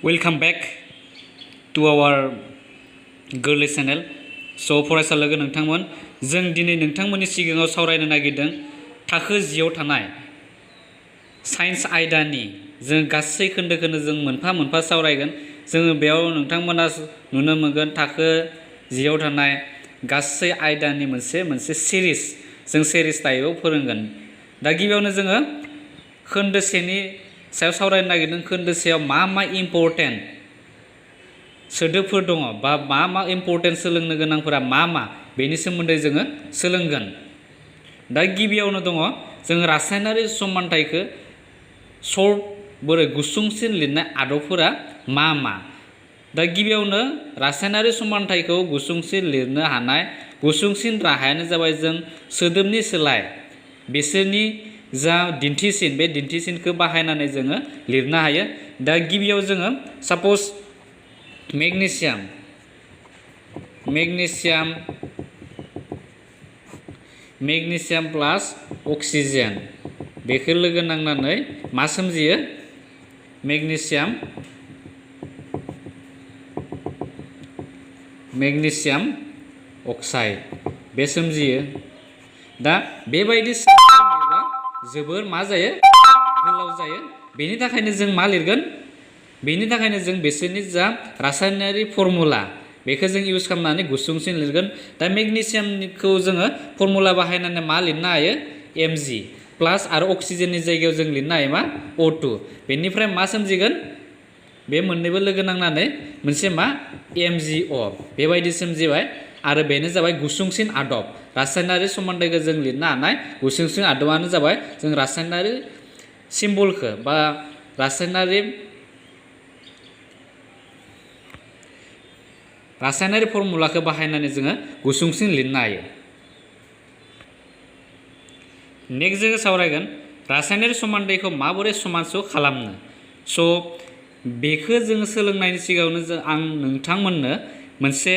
Welcome back to our Girly channel. So फरायसा लोगो नोंथांमोन जों दिनै नोंथांमोननि सिगाङाव सावरायनो नागिरदों थाखो 10 आव थानाय साइन्स आयदानि जों गासै खोन्दोखौनो जों मोनफा मोनफा सावरायगोन। जों बेयाव नोंथांमोना नुनो मोनगोन थाखो 10 आव थानाय गासै आयदानि मोनसे सिरिज जों सिरिज टाइपआव फोरोंगोन। दा गिबियावनो जोङो खोन्दो 1 नि सायाव सावरायनो नागिरदों। खोन्दो 1 आव मा इम्पोर्टेन्ट सोदोबफोर दङ बा मा इम्पोर्टेन्ट सोलोंनो गोनांफोरा मा बेनि सोमोन्दै जोङो सोलोंगोन। दा गिबियावनो दङ जों रासायनारि समानथायखौ सर्ट बोरै गुसुंसिन लिरनाय आदबफोरा मा दा गिबियावनो रासायनारि समानथायखौ गुसुंसिन लिरनो हानाय गुसुंसिन राहायानो जाबाय जों सोदोबनि सोलाय बिसोरनि जा दिन्थिसिन बे दिन्थिसिनखौ बाहायनानै जोङो लिरनो हायो। दा गिबियाव जोङो साप'ज मेग्नेसियाम प्लास अक्सिजेन बेखौ लोगो नांनानै मा सोमजियो? मेग्नेसियाम अक्साइड बे सोमजियो। दा बेबायदि सोमजियोब्ला जोबोर मा जायो? गोलाव जायो। बेनि थाखायनो जों मा लिरगोन? बेनि थाखायनो जों बिसोरनि जा रासायनारि फर्मुला बेखौ जों इउज खालामनानै गुसुंसिन लिरगोन। दा मेग्नेसियामखौ जोङो फर्मुला बाहायनानै मा लिरनो हायो? Mg प्लास आरो अक्सिजेननि जायगायाव जों लिरनो हायो मा? O2। बेनिफ्राय मा सोमजिगोन? बे मोननैबो लोगो नांनानै मोनसे मा? MgO बेबायदि सोमजिबाय। आरो बेनो जाबाय गुसुंसिन आदब। रासायनारि समानथायखौ जों लिरनो हानाय गुसुंसिन आदबानो जाबाय जों रासायनारि सिम्बलखौ बा रासायनारि फर्मुलाखौ बाहायनानै जोङो गुसुंसिन लिरनो हायो। नेक्स्ट जोङो सावरायगोन रासायनारि समानथायखौ माबोरै समानसु खालामनो। स' बेखौ जोङो सोलोंनायनि सिगाङावनो आं नोंथांमोननो मोनसे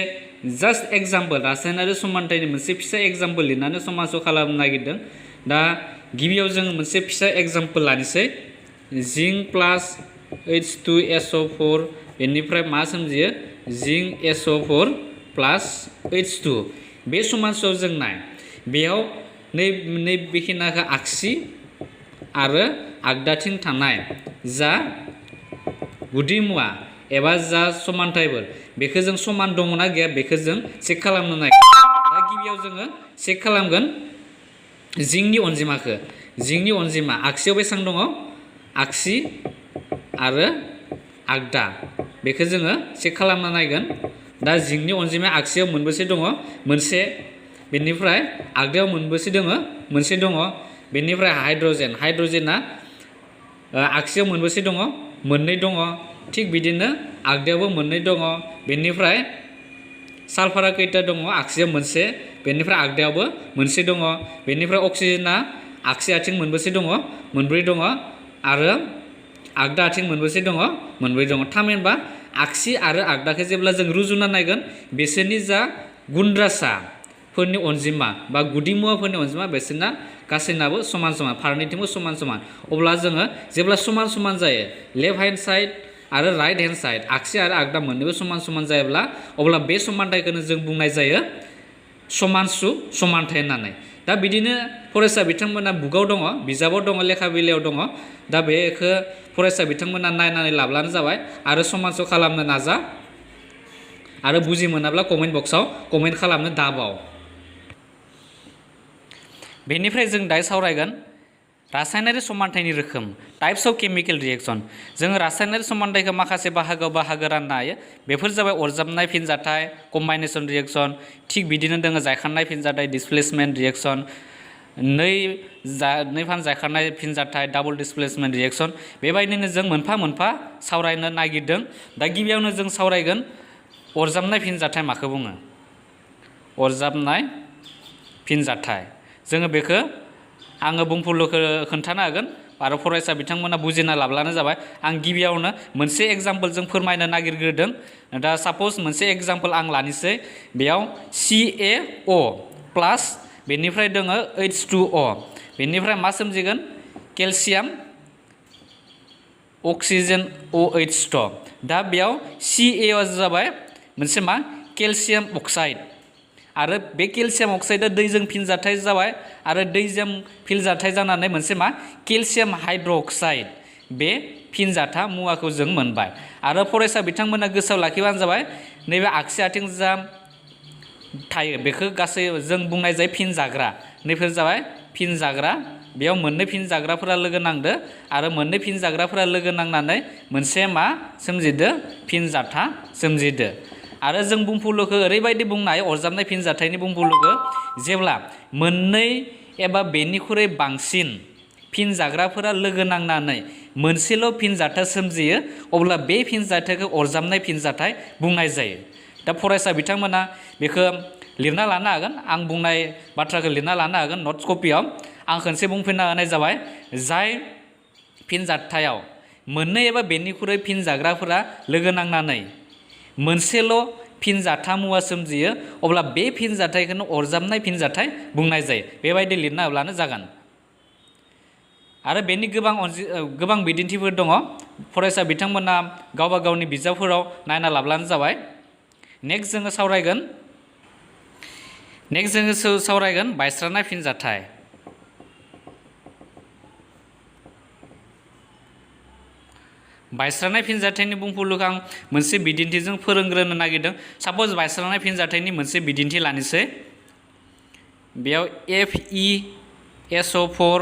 जास्ट एग्जाम्पल रासायनारि समानथायनि मोनसे फिसा एग्जाम्पल लिरनानै समानसु खालामनो नागिरदों। दा गिबियाव जोङो मोनसे फिसा एग्जाम्पल लानोसै। जिंक प्लास H2SO4 बेनिफ्राय मा सोमजियो? जिंक SO4 प्लास H2 बे समानसुआव जों नाय बेयाव नैबेखिनाखौ आगसि आरो आगदाथिं थानाय जा गुदि मुवा एबा जा समानथायफोर बेखौ जों समान दङना गैया बेखौ जों चेक खालामनो नागिरदों। दा गिबियाव जोङो चेक खालामगोन जिंकनि अनजिमाखौ। जिंकनि अनजिमा आगसियाव बेसेबां दङ? आगसि आरो आगदा बेखौ जोङो चेक खालामना नायगोन। दा जिंकनि अनजिमाया आगसियाव मोनबेसे दङ? मोनसे। बेनिफ्राय आगदायाव मोनबेसे दङ? मोनसे दङ। बेनिफ्राय हाइड्रजेना आगसियाव मोनबेसे दङ? मोननै दङ। थिग बिदिनो आगदायावबो मोननै दङ। बेनिफ्राय सालफारा खैथा दङ? आगसियाव मोनसे। बेनिफ्राय आगदायावबो मोनसे दङ। बेनिफ्राय अक्सिजेना आगसि आथिं मोनबेसे दङ? मोनब्रै दङ। आरो आगदा आथिं मोनबेसे दङ? मोनब्रै दङ। थामहिनबा आगसि आरो आगदाखौ जेब्ला जों रुजुना नायगोन बिसोरनि जा गुन्द्रासाफोरनि अनजिमा बा गुदि मुवाफोरनि अनजिमा बिसोरना गासैनाबो समान समान फारनैथिंबो समान समान। अब्ला जोङो जेब्ला समान समान जायो लेफ्ट हेन्ड साइड आरो राइट हेन्ड साइड आगसि आरो आगदा मोननैबो समान समान जायोब्ला अब्ला बे समानथायखौनो जों बुंनाय जायो समानसु समानथाय होननानै। दा बिदिनो फरायसा बिथांमोना बुकआव दङ, बिजाबाव दङ, लेखा बिलाइयाव दङ। दा बेखौ फरायसा बिथांमोना नायनानै लाब्लानो जाबाय आरो समानसु खालामनो नाजा आरो बुजि मोनाब्ला कमेन्ट बक्सआव कमेन्ट खालामनो दाबाव। बेनिफ्राय जों दायो सावरायगोन रासायनारि समानथायनि रोखोम टाइप्स अफ केमिकेल रिएक्शन। जोङो रासायनारि समानथायखौ माखासे बाहागो राननो हायो। बेफोर जाबाय अरजाबनाय फिनजाथाय कम्बाइनेशन रिएक्शन। थिग बिदिनो दङ जायखारनाय फिनजाथाय डिसप्लेसमेन्ट रिएक्शन। नै फान जायखारनाय फिनजाथाय डाबल डिसप्लेसमेन्ट रिएक्शन। बेबायदिनो जों मोनफा मोनफा सावरायनो नागिरदों। दा गिबियावनो जों सावरायगोन अरजाबनाय फिनजाथाय माखौ बुङो? अरजाबनाय फिनजाथाय जोङो बेखौ आङो बुंफुरलुखौ खोन्थानो हागोन आरो फरायसा बिथांमोना बुजिना लाब्लानो जाबाय। आं गिबियावनो मोनसे एग्जाम्पलजों फोरमायनो नागिरग्रोदों। दा साप'ज मोनसे एग्जाम्पल आं लानोसै। बेयाव CaO प्लास बेनिफ्राय दङ H2O बेनिफ्राय मा सोमजिगोन? केलसियाम अक्सिजेन OH दा बेयाव Ca जाबाय मोनसे मा केलसियाम अक्साइड आरो बे केलसियाम अक्साइडआ दैजों फिनजाथाय जाबाय आरो दैजों फिनजाथाय जानानै मोनसे मा केलसियाम हाइड्र'अक्साइड बे फिनजाथा मुवाखौ जों मोनबाय आरो फरायसा बिथांमोना गोसोआव लाखिबानो जाबाय नैबे आगसि आथिं जा थायो बेखौ गासै जों बुंनाय जायो फिनजाग्रा नैफोर जाबाय फिनजाग्रा बेयाव मोननै फिनजाग्राफोरा लोगो नांदो आरो मोननै फिनजाग्राफोरा लोगो नांनानै मोनसे मा सोमजिदो फिनजाथा सोमजिदो आरो जों बुंफुरलुखौ ओरैबायदि बुंनो हायो अरजाबनाय फिनजाथायनि बुंफुरलुखौ जेब्ला मोननै एबा बेनिख्रुइ बांसिन फिनजाग्राफोरा लोगो नांनानै मोनसेल' फिनजाथाय सोमजियो अब्ला बे फिनजाथायखौ अरजाबनाय फिनजाथाय बुंनाय जायो दा फरायसा बिथांमोना बेखौ लिरना लानो हागोन आं बुंनाय बाथ्राखौ लिरना लानो हागोन नट्स कपियाव आं खनसे बुंफिनना होनाय जाबाय जाय फिनजाथायाव मोननै एबा बेनिख्रुइ फिनजाग्राफोरा लोगो नांनानै मोनसेल' फिनजाथा मुवा सोमजियो अब्ला बे फिनजाथायखौनो अरजाबनाय फिनजाथाय बुंनाय जायो बेबायदि लिरना होब्लानो जागोन आरो बेनि गोबां बिदिन्थिफोर दङ फरायसा बिथांमोना गावबा गावनि बिजाबफोराव नायना लाब्लानो जाबाय नेक्स्ट जोङो सावरायगोन बायस्रानाय फिनजाथाय बायस्रानाय फिनजाथायनि बुंफुरलुखौ आं मोनसे बिदिन्थिजों फोरोंग्रोनो नागिरदों साप'ज बायस्रानाय फिनजाथायनि मोनसे बिदिन्थि लानोसै बेयाव FeSO4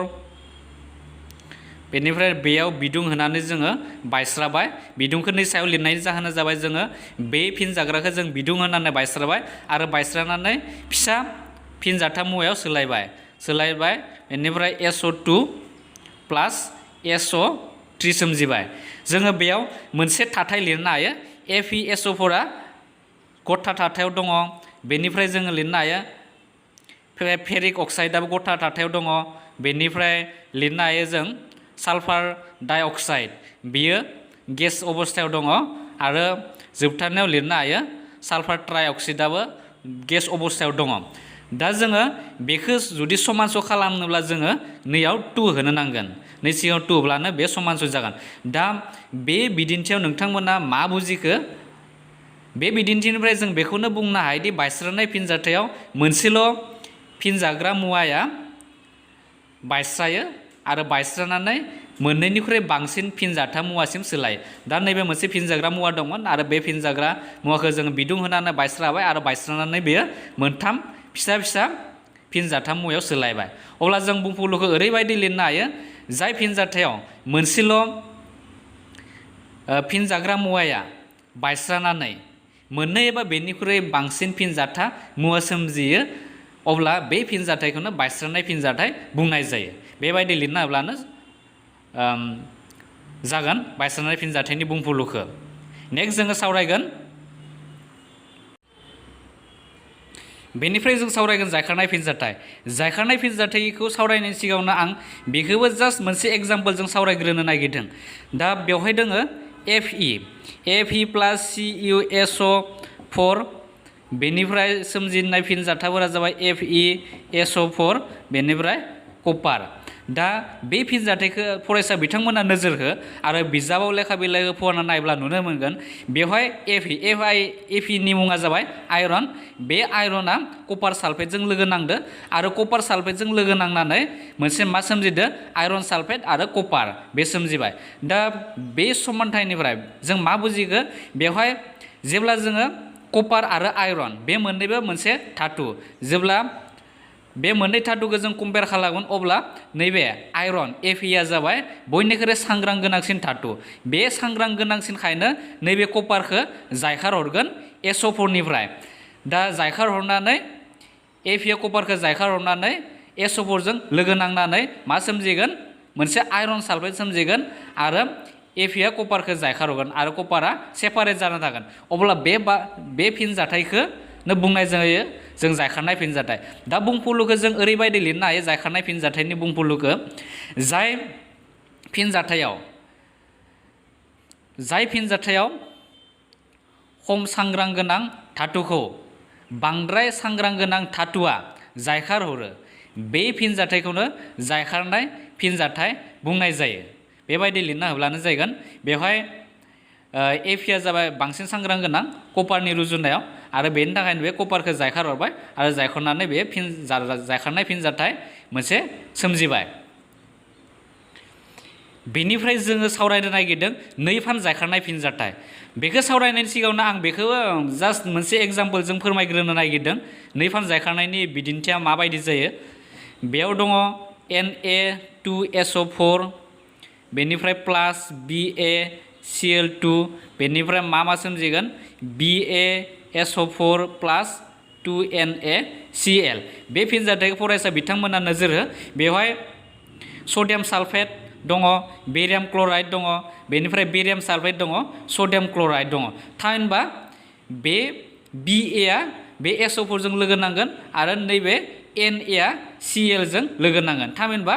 बेनिफ्राय बेयाव बिदुं होनानै जोङो बायस्राबाय बिदुंखौनि सायाव लिरनायनि जाहोना जाबाय जोङो बे फिनजाग्राखौ जों बिदुं होनानै बायस्राबाय आरो बायस्रानानै फिसा फिनजाथा मुवायाव सोलायबाय बेनिफ्राय SO2 प्लास SO3 सोमजिबाय जोङो बेयाव मोनसे थाथाय लिरनो हायो FeSO4 गथा थाथायाव दङ बेनिफ्राय जोङो लिरनो हायो फेरिक अक्साइडआबो गथा थाथायाव दङ बेनिफ्राय लिरनो हायो जों सालफार डाइ अक्साइड बियो गेस अबस्थायाव दङ आरो जोबथारनायाव लिरनो हायो सालफार ट्राइ अक्साइडआबो गेस अबस्थायाव दङ दा जोङो बेखौ जुदि समानस' खालामनोब्ला जोङो नैयाव 2 होनो नांगोन नै सिगाङाव 2 होब्लानो बे समानस' जागोन दा बे बिदिन्थियाव नोंथांमोना मा बुजिखो बे बिदिन्थिनिफ्राय जों बेखौनो बुंनो हायोदि बायस्रानाय फिनजाथायाव मोनसेल' फिनजाग्रा मुवाया बायस्रायो आरो बायस्रानानै मोननैनिख्रुइ बांसिन फिनजाथा मुवासिम सोलायो दा नैबे मोनसे फिनजाग्रा मुवा दंमोन आरो बे फिनजाग्रा मुवाखौ जोङो बिदुं होनानै बायस्राबाय आरो बायस्रानानै बेयो मोनथाम फिसा फिसा फिनजाथा मुवायाव सोलायबाय अब्ला जों बुंफुरलुखौ ओरैबायदि लिरनो हायो जाय फिनजाथायाव मोनसेल' फिनजाग्रा मुवाया बायस्रानानै मोननै एबा बेनिख्रुइ बांसिन फिनजाथा मुवा सोमजियो अब्ला बे फिनजाथायखौनो बायस्रानाय फिनजाथाय बुंनाय जायो बेबायदि लिरना होब्लानो जागोन बायस्रानाय फिनजाथायनि बुंफुरलुखौ नेक्स्ट जोङो सावरायगोन बेनिफ्राय जों सावरायगोन जायखारनाय फिनजाथायखौ सावरायनायनि सिगाङावनो आं बेखौबो जास्ट मोनसे एग्जाम्पलजों सावरायग्रोनो नागिरदों दा बेवहाय दोङो Fe प्लास CuSO4 बेनिफ्राय सोमजिनाय फिनजाथाफोरा जाबाय FeSO4 बेनिफ्राय कपार दा बे फिनजाथायखौ फरायसा बिथांमोना नोजोर हो आरो बिजाबाव लेखा बिलाइखौ फरायना नायब्ला नुनो मोनगोन बेवहाय Feनि मुङा जाबाय आयरन बे आयरना कपार सालफेटजों लोगो नांदो आरो कपार सालफेटजों लोगो नांनानै मोनसे मा सोमजिदो आयरन सालफेट आरो कपार बे सोमजिबाय दा बे समानथायनिफ्राय जों मा बुजिगो बेवहाय जेब्ला जोङो कपार आरो आयरन बे मोननैबो मोनसे धातु जेब्ला बे मोननै धातुखौ जों कम्पेयार खालामगोन अब्ला नैबे आयरन Feआ जाबाय बयनिख्रुइ सांग्रां गोनांसिन धातु बे सांग्रां गोनांसिनखायनो नैबे कपारखौ जायखार हरगोन SO4निफ्राय दा जायखार हरनानै Feआ कपारखौ जायखार हरनानै SO4जों लोगो नांनानै मा सोमजिगोन मोनसे आयरन सालफेट सोमजिगोन आरो Feआ कपारखौ जायखार हरगोन आरो कपारा सेपारेट जाना थागोन अब्ला बे फिनजाथायखौनो बुंनाय जायो जों जायखारनाय फिनजाथाय दा बुंफुरलुखौ जों ओरैबायदि लिरनो हायो जायखारनाय फिनजाथायनि बुंफुरलुखौ जाय फिनजाथायाव खम सांग्रां गोनां धातुखौ बांद्राय सांग्रां गोनां धातुआ जायखार हरो बे फिनजाथायखौनो जायखारनाय फिनजाथाय बुंनाय जायो बेबायदि लिरना होब्लानो जागोन बेवहाय एफिया जाबाय बांसिन सांग्रां गोनां कपारनि रुजुनायाव आरो बेनि थाखायनो बे कपारखौ जायखारहरबाय आरो जायखरनानै बे जायखारनाय फिनजाथाय मोनसे सोमजिबाय। बेनिफ्राय जोङो सावरायनो नागिरदों नै फान जायखारनाय फिनजाथाय। बेखौ सावरायनायनि सिगाङावनो आं बेखौ जास्ट मोनसे एग्जाम्पलजों फोरमायग्रोनो नागिरदों नै फान जायखारनायनि बिदिन्थिया माबायदि जायो। बेयाव दङ Na2SO4 बेनिफ्राय प्लास BaCl2 बेनिफ्राय मा सोमजिगोन BaSO4 प्लास 2NaCl। बे फिनजाथायखौ फरायसा बिथांमोना नोजोर हो। बेवहाय सडियाम सालफेट दङ, बेरियाम क्लराइड दङ, बेनिफ्राय बेरियाम सालफेट दङ, सडियाम क्लराइड दङ। थामहिनबा बे Ba बे SO4 जों लोगो नांगोन आरो नैबे Na Cl जों लोगो नांगोन। थामहिनबा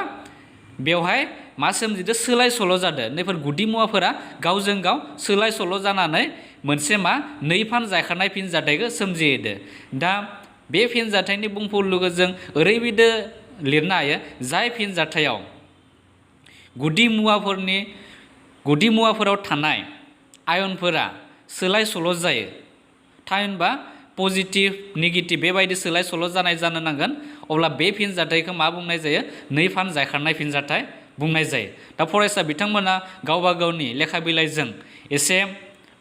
बेवहाय मा सोमजिदो सोलाय सोल' जादों। नैफोर गुदि मुवाफोरा गावजों गाव सोलाय सोल' जानानै मोनसे नै फान जायखारनाय फिनजाथायखौ सोमजिहोदो। दा बे फिनजाथायनि बुंफुरलुखौ जों ओरैबायदि लिरनो हायो जाय फिनजाथायाव गुदि मुवाफोराव थानाय आयनफोरा सोलाय सोल' जायो। थामहिनबा पजिटिभ नेगेटिभ बेबायदि सोलाय सोल' जानाय जानो नांगोन। अब्ला बे फिनजाथायखौ मा बुंनाय जायो नै फान जायखारनाय फिनजाथाय बुंनाय जायो। दा फरायसा बिथांमोना गावबा गावनि लेखा बिलाइजों एसे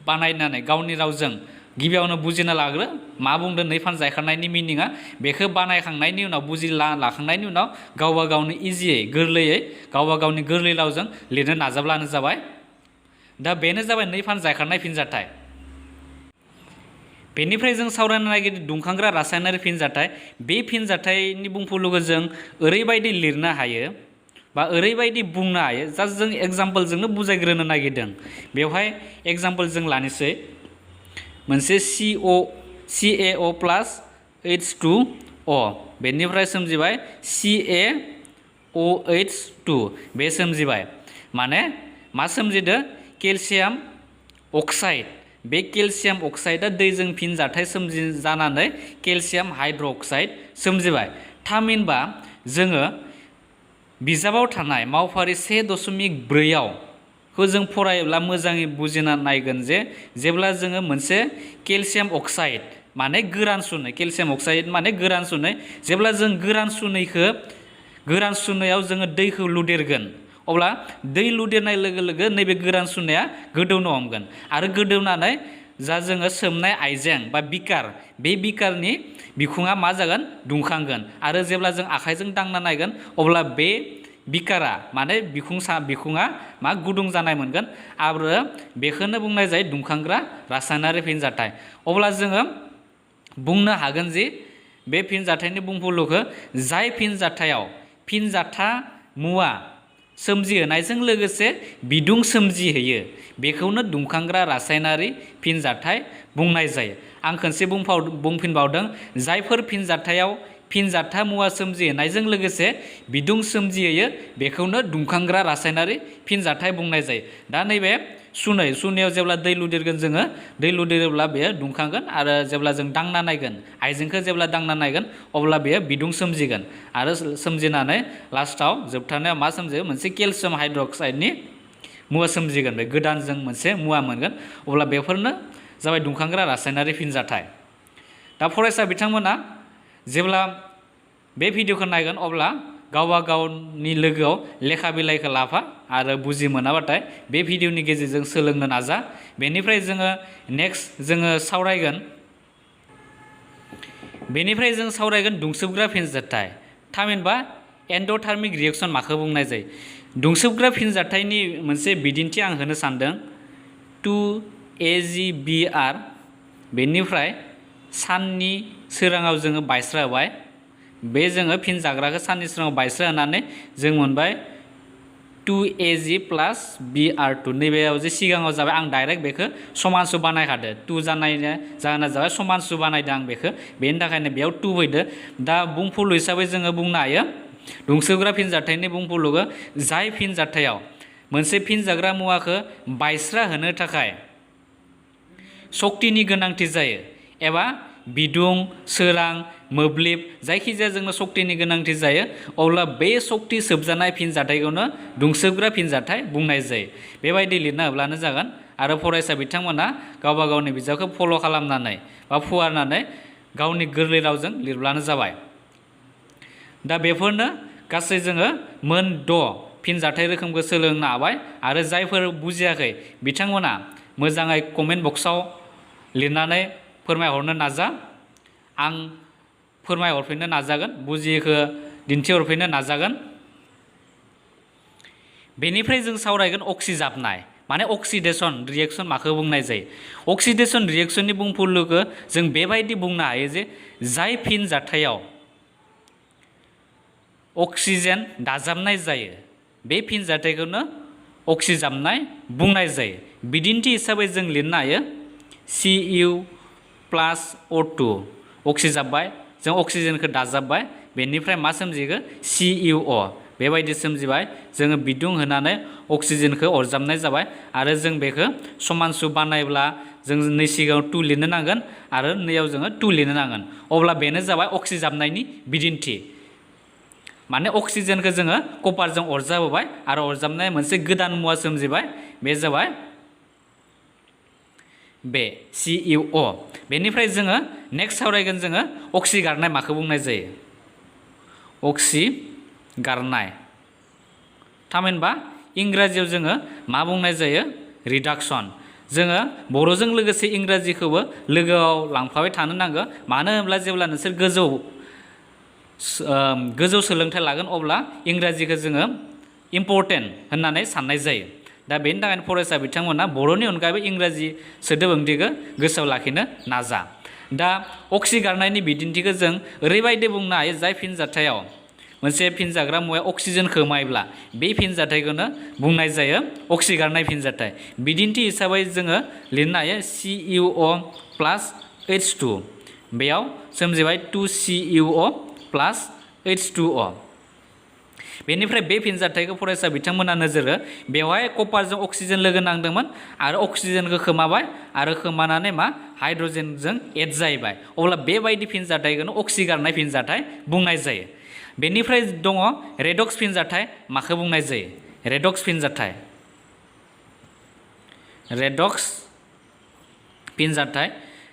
बानायनानै गावनि रावजों गिबियावनो बुजिना लाग्रो मा बुंदों नै फान जायखारनायनि मिनिङा। बेखौ बानायखांनायनि उनाव लाखांनायनि उनाव गावबा गावनि इजियै गोरलैयै गावबा गावनि गोरलै रावजों लिरनो नाजाब्लानो जाबाय। दा बेनो जाबाय नै फान जायखारनाय फिनजाथाय। बेनिफ्राय जों सावरायनो नागिरदों दुंखांग्रा रासायनारि फिनजाथाय। बे फिनजाथायनि बुंफुरलुखौ जों ओरैबायदि लिरनो हायो बा ओरैबायदि बुंनो हायो जास्ट जों एग्जाम्पलजोंनो बुजायग्रोनो नागिरदों। बेवहाय एग्जाम्पल जों लानोसै मोनसे CaO प्लास H2O बेनिफ्राय सोमजिबाय CaOH2 बे सोमजिबाय। माने मा सोमजिदो केलसियाम अक्साइड। बे केलसियाम अक्साइडआ दैजों फिनजाथाय जानानै केलसियाम हाइड्र'अक्साइड सोमजिबाय। थामहिनबा जोङो बिजाबाव थानाय मावफारि 1.4 खौ जों फरायोब्ला मोजाङै बुजिना नायगोन जे जेब्ला जोङो मोनसे केलसियाम अक्साइड माने गोरान सुनै, केलसियाम अक्साइड माने गोरान सुनै, जेब्ला जों गोरान सुनैयाव जोङो दैखौ लुदेरगोन अब्ला दै लुदेरनाय लोगो लोगो नैबे गोरान सुनैया गोदौनो हमगोन आरो गोदौनानै जा जोङो सोमनाय आइजें बा बिकार, बे बिकारनि बिखुङा मा जागोन दुंखांगोन आरो जेब्ला जों आखाइजों दांना नायगोन अब्ला बे बिकारा माने बिखुङा मा गुदुं जानाय मोनगोन आरो बेखौनो बुंनाय जायो दुंखांग्रा रासायनारि फिनजाथाय। अब्ला जोङो बुंनो हागोन जे बे फिनजाथायनि बुंफुरलुखौ जाय फिनजाथायाव फिनजाथा मुवा सोमजिहोनायजों लोगोसे बिदुं सोमजिहोयो बेखौनो दुंखांग्रा रासायनारि फिनजाथाय बुंनाय जायो। आं खनसे बुंफिनबावदों जायफोर फिनजाथायाव फिनजाथा मुवा सोमजिहोनायजों लोगोसे बिदुं सोमजिहोयो बेखौनो दुंखांग्रा रासायनारि फिनजाथाय बुंनाय जायो। दा नैबे सुनैयाव जेब्ला दै लुदेरगोन जोङो दै लुदेरोब्ला बेयो दुंखांगोन आरो जेब्ला जों दांना नायगोन आइजेंखौ जेब्ला दांना नायगोन अब्ला बेयो बिदुं सोमजिगोन आरो सोमजिनानै लास्टाव जोबथारनायाव मा सोमजियो मोनसे केलसियाम हाइड्र'अक्साइडनि मुवा सोमजिगोन। बे गोदान जों मोनसे मुवा मोनगोन। अब्ला बेफोरनो जाबाय दुंखांग्रा रासायनारि फिनजाथाय। दा फरायसा बिथांमोना जेब्ला बे भिडिअखौ नायगोन अब्ला गावबा गावनि लोगोआव लेखा बिलाइखौ लाफा आरो बुजि मोनाबाथाय बे भिडिअनि गेजेरजों सोलोंनो नाजा। बेनिफ्राय जोङो सावरायगोन दुंसोबग्रा फिनजाथाय। थामहिनबा एन्डथार्मिक रिएक्सन माखौ बुंनाय जायो। दुंसोबग्रा फिनजाथायनि मोनसे बिदिन्थि आं होनो सानदों 2AgBr बेनिफ्राय साननि सोराङाव जोङो बायस्रा होबाय। बे जोङो फिनजाग्राखौ साननि सोराङाव बायस्रा होनानै जों मोनबाय 2Ag प्लास Br2। नैबेयाव जे सिगाङाव जाबाय आं डाइरेक्ट बेखौ समानसु बानायखादो 2 जानायनि जाहोना जाबाय समानसु बानायदों आं बेखौ, बेनि थाखायनो बेयाव 2 फैदो। दा बुंफुरलु हिसाबै जोङो बुंनो हायो दुंसोबग्रा फिनजाथायनि बुंफुरलुखौ जाय फिनजाथायाव मोनसे फिनजाग्रा मुवाखौ बायस्रा होनो थाखाय सक्तिनि गोनांथि जायो एबा बिदुं सोरां मोब्लिब जायखिजाया जोंनो सक्तिनि गोनांथि जायो अब्ला बे सक्ति सोबजानाय फिनजाथायखौनो दुंसोबग्रा फिनजाथाय बुंनाय जायो। बेबायदि लिरना होब्लानो जागोन आरो फरायसा बिथांमोना गावबा गावनि बिजाबखौ फल' खालामनानै बा फुवारनानै गावनि गोरलै रावजों लिरब्लानो जाबाय। दा बेफोरनो गासै जोङो मोन 6 फिनजाथाय रोखोमखौ सोलोंनो हाबाय आरो जायफोर बुजियाखै बिथांमोना मोजाङै कमेन्ट बक्सआव लिरनानै फोरमायहरनो नाजा। आं फोरमायहरफिननो नाजागोन, बुजियैखौ दिन्थिहरफिननो नाजागोन। बेनिफ्राय जों सावरायगोन अक्सिजाबनाय माने अक्सिडेशन रिएक्शन माखौ बुंनाय जायो। अक्सिडेशन रिएक्शननि बुंफुरलुखौ जों बेबायदि बुंनो हायो जे जाय फिनजाथायाव अक्सिजेन दाजाबनाय जायो बे फिनजाथायखौनो अक्सिजाबनाय बुंनाय जायो। बिदिन्थि हिसाबै जों लिरनो हायो Cu+O2 अक्सिजाबबाय जों अक्सिजेनखौ दाजाबबाय बेनिफ्राय मा सोमजिगोन CuO बेबायदि सोमजिबाय। जोङो बिदुं होनानै अक्सिजेनखौ अरजाबनाय जाबाय आरो जों बेखौ समानसु बानायब्ला जों नै सिगाङाव 2 लिरनो नांगोन आरो नैयाव जोङो 2 लिरनो नांगोन अब्ला बेनो जाबाय अक्सिजाबनायनि बिदिन्थि। माने अक्सिजेनखौ जोङो कपारजों अरजाबोबाय आरो अरजाबनाय मोनसे गोदान मुवा सोमजिबाय बे जाबाय बे CuO। बेनिफ्राय जोङो नेक्स्ट सावरायगोन जोङो अक्सिगारनाय माखौ बुंनाय जायो। अक्सिगारनाय थामहिनबा इंराजियाव जोङो मा बुंनाय जायो रिडाक्सन। जोङो बर'जों लोगोसे इंराजिखौबो लोगोआव लांफाबाय थानो नांगौ। मानो होनब्ला जेब्ला नोंसोर गोजौ सोलोंथाइ लागोन अब्ला इंराजिखौ जोङो इम्परटेन्ट होननानै साननाय जायो। दा बेनि थाखायनो फरायसा बिथांमोना बर'नि अनगायैबो इंराजि सोदोब ओंथिखौ गोसोआव लाखिनो नाजा। दा अक्सिगारनायनि बिदिन्थिखौ जों ओरैबायदि बुंनो हायो जाय फिनजाथायाव मोनसे फिनजाग्रा मुवाया अक्सिजेन खोमायोब्ला बे फिनजाथायखौनो बुंनाय जायो अक्सिगारनाय फिनजाथाय। बिदिन्थि हिसाबै जोङो लिरनो हायो CuO+H2 बेयाव सोमजिबाय 2CuO+H2O। बेनिफ्राय बे फिनजाथायखौ फरायसा बिथांमोना नोजोर हो बेवहाय कपारजों अक्सिजेन लोगो नांदोंमोन आरो अक्सिजेनखौ खोमाबाय आरो खोमानानै मा हाइड्रजेनजों एड जाहैबाय अब्ला बेबायदि फिनजाथायखौनो अक्सिगारनाय फिनजाथाय बुंनाय जायो। बेनिफ्राय दङ रेडक्स फिनजाथाय माखौ बुंनाय जायो रेडक्स फिनजाथाय।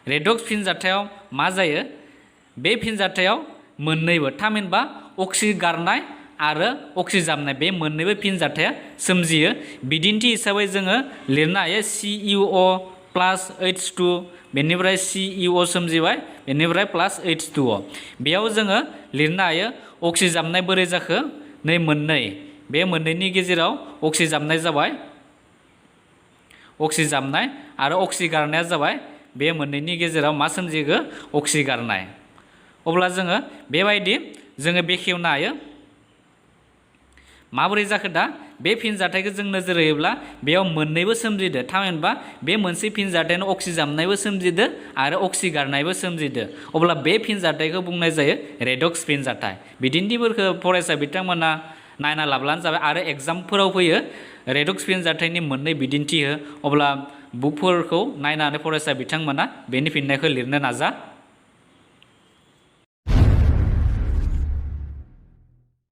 रेडक्स फिनजाथायाव मा जायो बे फिनजाथायाव मोननैबो थामहिनबा अक्सिगारनाय आरो अक्सिजाबनाय बे मोननैबो फिनजाथाया सोमजियो। बिदिन्थि हिसाबै जोङो लिरनो हायो CuO+H2 बेनिफ्राय CuO सोमजिबाय बेनिफ्राय +H2O। बेयाव जोङो लिरनो हायो अक्सिजाबनाय बोरै जाखो नै मोननै बे मोननैनि गेजेराव अक्सिजाबनाय जाबाय अक्सिजाबनाय आरो अक्सिगारनाया जाबाय बे मोननैनि गेजेराव मा सोमजिगो अक्सिगारनाय। अब्ला जोङो बेबायदि जोङो बेखेवनो हायो माबोरै जाखो। दा बे फिनजाथायखौ जों नोजोर होयोब्ला बेयाव मोननैबो सोमजिदो थामहिनबा बे मोनसे फिनजाथायानो अक्सिजाबनायबो सोमजिदो आरो अक्सिगारनायबो सोमजिदो अब्ला बे फिनजाथायखौ बुंनाय जायो रेडक्स फिनजाथाय। बिदिन्थिफोरखौ फरायसा बिथांमोना नायना लाब्लानो जाबाय आरो एग्जामफोराव फैयो रेडक्स फिनजाथायनि मोननै बिदिन्थि हो अब्ला बुकफोरखौ नायनानै फरायसा बिथांमोना बेनि फिननायखौ लिरनो नाजा।